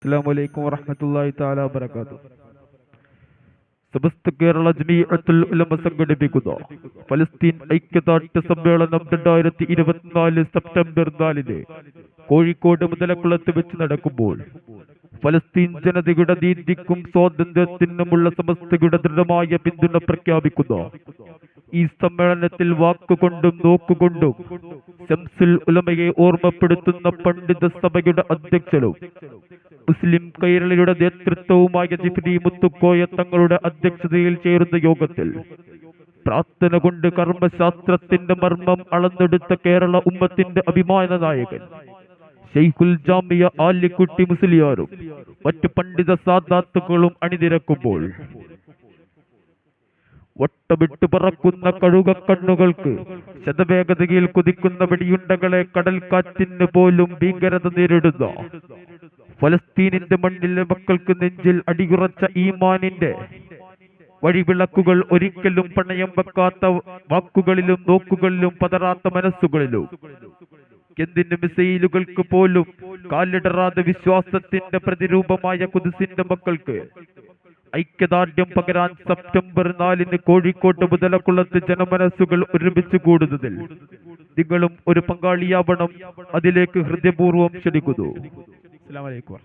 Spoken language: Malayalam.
അസ്സലാമു വറഹ്മത്തുള്ളാഹി തആല വബറകാതുഹു. സമസ്ത കേരള ജമീഅത്തുൽ ഉലമ സംഘടിപ്പിക്കുന്ന ഫലസ്തീൻ ഐക്യദാർഢ്യ സമ്മേളനം 2024 സെപ്റ്റംബർ 4 കോഴിക്കോട് മുതലക്കുളത്ത് വെച്ച് നടക്കുമ്പോൾ ഫലസ്തീൻ ജനതയുടെ നീതിക്കും സ്വാതന്ത്ര്യത്തിനുമുള്ള സമസ്തയുടെ ദൃഢമായ പിന്തുണ പ്രഖ്യാപിക്കുന്ന ഈ സമ്മേളനത്തിൽ വാക്കുകൊണ്ടും നോക്കുകൊണ്ടും ശംസുൽ ഉലമയെ ഓർമ്മപ്പെടുത്തുന്ന പണ്ഡിത സഭയുടെ അധ്യക്ഷനും മുസ്ലിം കൈരളിയുടെ നേതൃത്വവുമായ ജിഫ്രി മുത്തുക്കോയ തങ്ങളുടെ അധ്യക്ഷതയിൽ ചേരുന്ന യോഗത്തിൽ പ്രാർത്ഥന കൊണ്ട് കർമ്മശാസ്ത്രത്തിന്റെ മർമ്മം അളന്നെടുത്ത കേരള ഉമ്മത്തിന്റെ അഭിമാന നായകൻ ശൈഖുൽ ജാമിയ ആലിക്കുട്ടി മുസ്ലിയാരും മറ്റു പണ്ഡിത സാദാത്തുക്കളും അണിനിരക്കുമ്പോൾ വട്ടമിട്ട് പറക്കുന്ന കഴുകക്കണ്ണുകൾക്ക് ശതവേഗതയിൽ കുതിക്കുന്ന വെടിയുണ്ടകളെ കടൽക്കാറ്റിന് പോലും ഭീകരത നേരിടുന്ന ഫലസ്തീനിന്റെ മണ്ണിലെ മക്കൾക്ക് നെഞ്ചിൽ അടിയുറച്ച ഈമാനിന്റെ വഴിവിളക്കുകൾ ഒരിക്കലും പണയം വെക്കാത്ത വാക്കുകളിലും നോക്കുകളിലും പതറാത്ത മനസ്സുകളിലും എന്തിന് മിസൈലുകൾക്ക് പോലും കാലിടറാതെ വിശ്വാസത്തിന്റെ പ്രതിരൂപമായ ഖുദ്സിന്റെ മക്കൾക്ക് ഐക്യദാർഢ്യം പകരാൻ സെപ്റ്റംബർ 4 കോഴിക്കോട്ട് മുതലക്കുളത്ത് ജനമനസ്സുകൾ ഒരുമിച്ച് കൂടുന്നതിൽ നിങ്ങളും ഒരു പങ്കാളിയാവണം. അതിലേക്ക് ഹൃദയപൂർവ്വം ക്ഷണിക്കുന്നു. അസ്സലാമു അലൈക്കും.